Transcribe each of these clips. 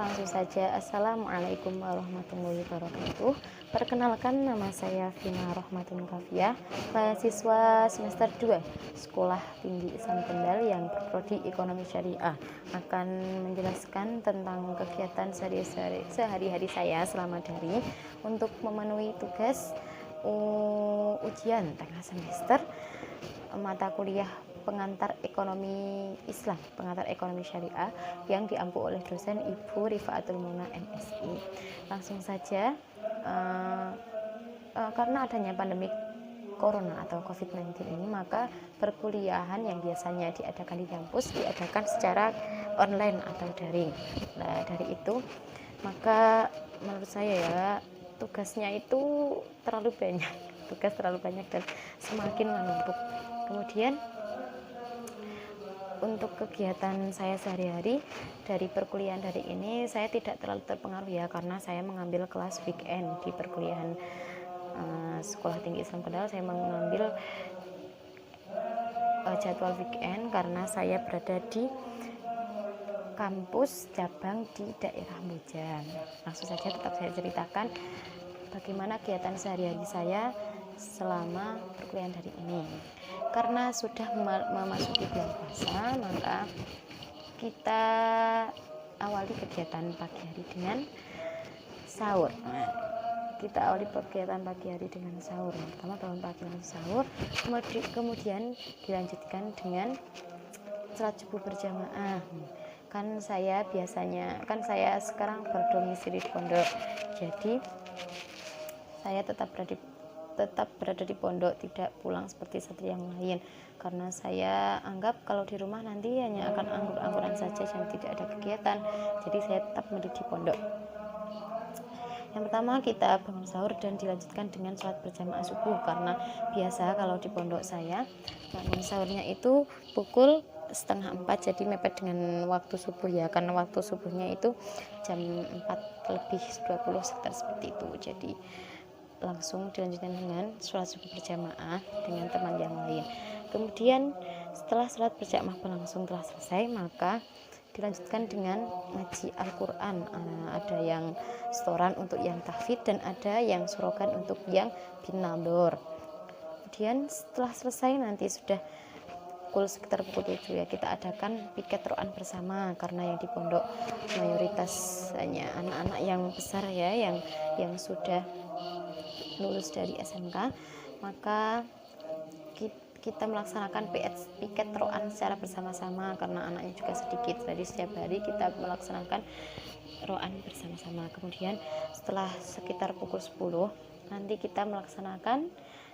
langsung saja. Assalamualaikum warahmatullahi wabarakatuh. Perkenalkan, nama saya Vina Rohmatun Kafia, mahasiswa semester 2 Sekolah Tinggi Islam Kendal yang berprodi Ekonomi Syariah. Akan menjelaskan tentang kegiatan sehari-hari saya selama daring untuk memenuhi tugas ujian tengah semester mata kuliah pengantar ekonomi Islam, pengantar ekonomi syariah yang diampu oleh dosen Ibu Rifaatul Muna MSI. Langsung saja, karena adanya pandemi Corona atau COVID-19 ini, maka perkuliahan yang biasanya diadakan di kampus diadakan secara online atau daring. Nah, dari itu maka menurut saya ya, tugasnya itu terlalu banyak dan semakin menumpuk. Kemudian untuk kegiatan saya sehari-hari dari perkuliahan dari ini, saya tidak terlalu terpengaruh ya, karena saya mengambil kelas weekend di perkuliahan Sekolah Tinggi Islam Kendal. Saya mengambil jadwal weekend karena saya berada di kampus cabang di daerah Mojang. Langsung saja tetap saya ceritakan bagaimana kegiatan sehari-hari saya selama perkuliahan dari ini. Karena sudah memasuki bulan puasa, maka kita awali kegiatan pagi hari dengan sahur. Kita awali kegiatan pagi hari dengan sahur. Pertama bangun pagi langsung sahur, kemudian dilanjutkan dengan salat subuh berjamaah. Kan saya sekarang berdomisili di pondok, jadi saya tetap berada di pondok, tidak pulang seperti santri yang lain, karena saya anggap kalau di rumah nanti hanya akan anggur-angguran saja dan tidak ada kegiatan. Jadi saya tetap mendidik di pondok. Yang pertama, kita bangun sahur dan dilanjutkan dengan sholat berjamaah subuh, karena biasa kalau di pondok saya bangun sahurnya itu pukul 3:30, jadi mepet dengan waktu subuh ya, karena waktu subuhnya itu jam 4:20 sekitar seperti itu. Jadi langsung dilanjutkan dengan sholat subuh berjamaah dengan teman yang lain. Kemudian setelah sholat berjamaah berlangsung telah selesai, maka dilanjutkan dengan ngaji Al-Quran. Ada yang setoran untuk yang tahfidz dan ada yang surogan untuk yang binador. Kemudian setelah selesai nanti sudah sekitar pukul 7 ya, kita adakan piket ro'an bersama, karena yang di pondok mayoritas hanya anak-anak yang besar ya, yang sudah lulus dari SMK, maka kita melaksanakan piket ro'an secara bersama-sama karena anaknya juga sedikit. Jadi setiap hari kita melaksanakan ro'an bersama-sama. Kemudian setelah sekitar pukul 10 nanti kita melaksanakan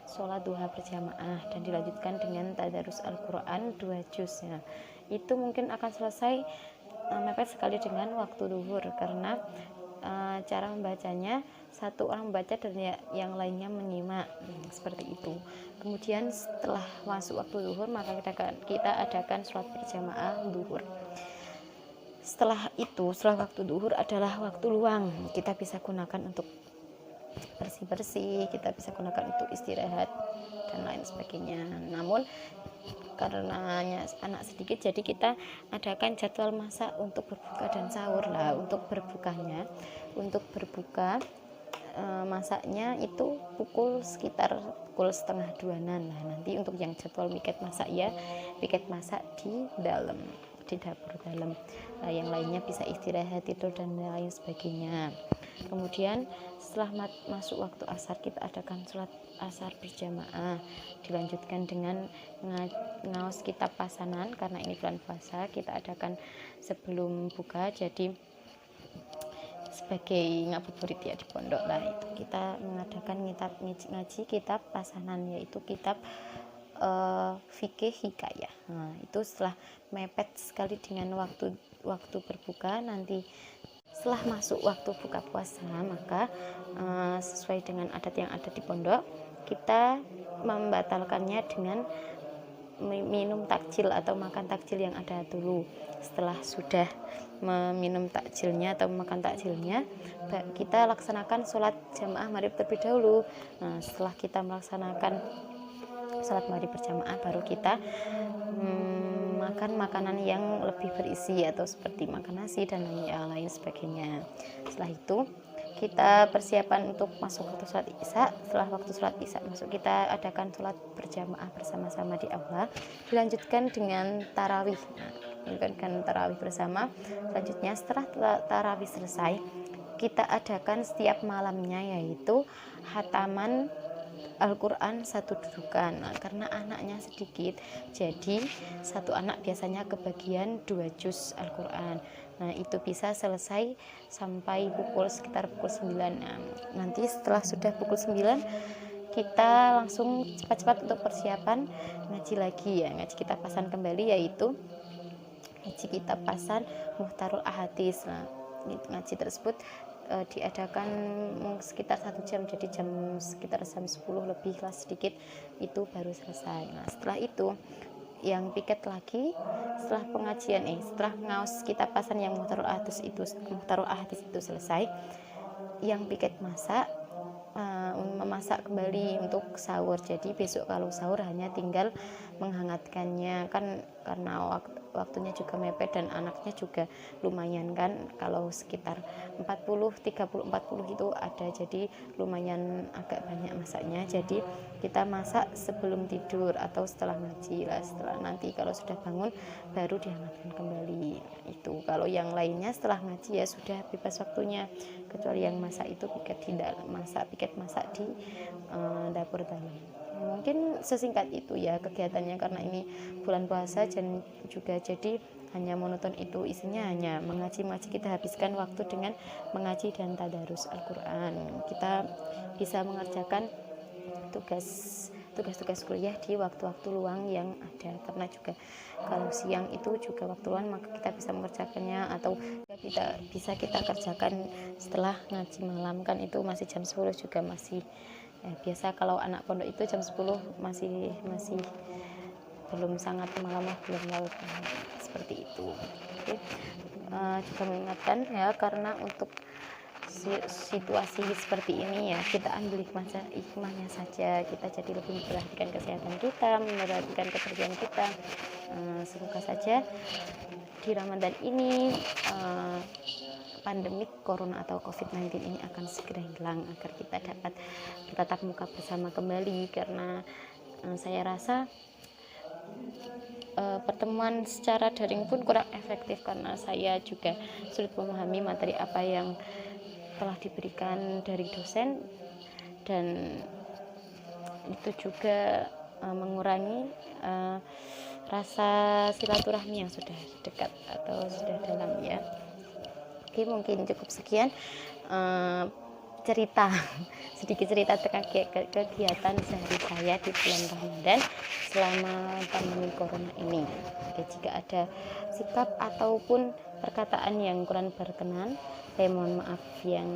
sholat duha berjamaah dan dilanjutkan dengan tadarus Al-Quran 2 juz ya. Itu mungkin akan selesai mepet sekali dengan waktu duhur, karena cara membacanya satu orang membaca dan yang lainnya menyimak, seperti itu. Kemudian setelah masuk waktu duhur, maka kita adakan sholat berjamaah duhur. Setelah waktu duhur adalah waktu luang, kita bisa gunakan untuk bersih-bersih, kita bisa gunakan untuk istirahat dan lain sebagainya. Namun karena anak sedikit, jadi kita adakan jadwal masak untuk berbuka dan sahur lah. Untuk berbuka masaknya itu sekitar pukul 1:30. Nah, nanti untuk yang jadwal piket masak ya, piket masak di dapur dalam. Nah, yang lainnya bisa istirahat, tidur dan lain sebagainya. Kemudian setelah masuk waktu asar, kita adakan sholat asar berjamaah, dilanjutkan dengan ngaos kitab pasanan, karena ini bulan puasa kita adakan sebelum buka, jadi sebagai ngabuburit ya di pondok lah. Itu kita mengadakan ngaji kitab pasanan, yaitu kitab fikih hikayah. Nah, itu setelah mepet sekali dengan waktu berbuka. Nanti setelah masuk waktu buka puasa, maka sesuai dengan adat yang ada di pondok, kita membatalkannya dengan minum takjil atau makan takjil yang ada dulu. Setelah sudah meminum takjilnya atau makan takjilnya, kita laksanakan sholat jamaah maghrib terlebih dahulu. Nah, setelah kita melaksanakan sholat maghrib berjamaah, baru kita makan makanan yang lebih berisi atau seperti makan nasi dan lain sebagainya. Setelah itu kita persiapan untuk masuk waktu sholat isya. Setelah waktu sholat isya masuk, kita adakan sholat berjamaah bersama-sama di aula, dilanjutkan dengan tarawih. Dilanjutkan tarawih bersama. Selanjutnya setelah tarawih selesai, kita adakan setiap malamnya yaitu khataman Al-Quran satu dudukan. Karena anaknya sedikit, jadi satu anak biasanya kebagian 2 juz Al-Quran. Nah, itu bisa selesai sampai sekitar pukul 9. Nah, nanti setelah sudah pukul 9, kita langsung cepat-cepat untuk persiapan ngaji lagi ya. Ngaji kita pasan kembali, yaitu ngaji kita pasan Muhtarul Ahadits. Nah, ngaji tersebut diadakan sekitar 1 jam, jadi sekitar jam 10 lebih lah sedikit itu baru selesai. Nah, setelah itu yang piket lagi setelah pengajian setelah ngaos kita pasan yang Muhtarul Ahadits itu selesai, yang piket memasak kembali untuk sahur. Jadi besok kalau sahur hanya tinggal menghangatkannya, kan karena waktunya juga mepet dan anaknya juga lumayan kan, kalau sekitar 40 itu ada, jadi lumayan agak banyak masaknya. Jadi kita masak sebelum tidur atau setelah ngaji lah, setelah nanti kalau sudah bangun baru dihangatkan kembali. Itu kalau yang lainnya setelah ngaji ya sudah bebas waktunya, kecuali yang masak itu piket masak di dapur dalam. Mungkin sesingkat itu ya kegiatannya, karena ini bulan puasa dan juga jadi hanya monoton itu, isinya hanya mengaji. Kita habiskan waktu dengan mengaji dan tadarus Al-Quran. Kita bisa mengerjakan tugas-tugas kuliah di waktu-waktu luang yang ada, karena juga kalau siang itu juga waktu luang, maka kita bisa mengerjakannya atau bisa kita kerjakan setelah ngaji malam, kan itu masih jam 10 juga masih biasa. Kalau anak pondok itu jam 10 masih belum sangat malam, belum larut seperti itu. Oke. Juga mengingatkan ya, karena untuk situasi seperti ini ya kita ambil hikmahnya saja, kita jadi lebih memperhatikan kesehatan kita, memperhatikan kepergian kita. Semoga saja di Ramadan ini pandemik corona atau COVID-19 ini akan segera hilang, agar kita dapat bertatap muka bersama kembali. Karena saya rasa pertemuan secara daring pun kurang efektif, karena saya juga sulit memahami materi apa yang telah diberikan dari dosen, dan itu juga mengurangi rasa silaturahmi yang sudah dekat atau sudah dalam ya. Oke, mungkin cukup sekian sedikit cerita tentang kegiatan sehari saya di bulan Ramadan selama pandemi corona ini. Oke, jika ada sikap ataupun perkataan yang kurang berkenan, saya mohon maaf yang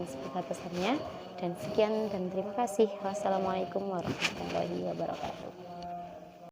sebesar-besarnya, dan sekian dan terima kasih. Wassalamualaikum warahmatullahi wabarakatuh.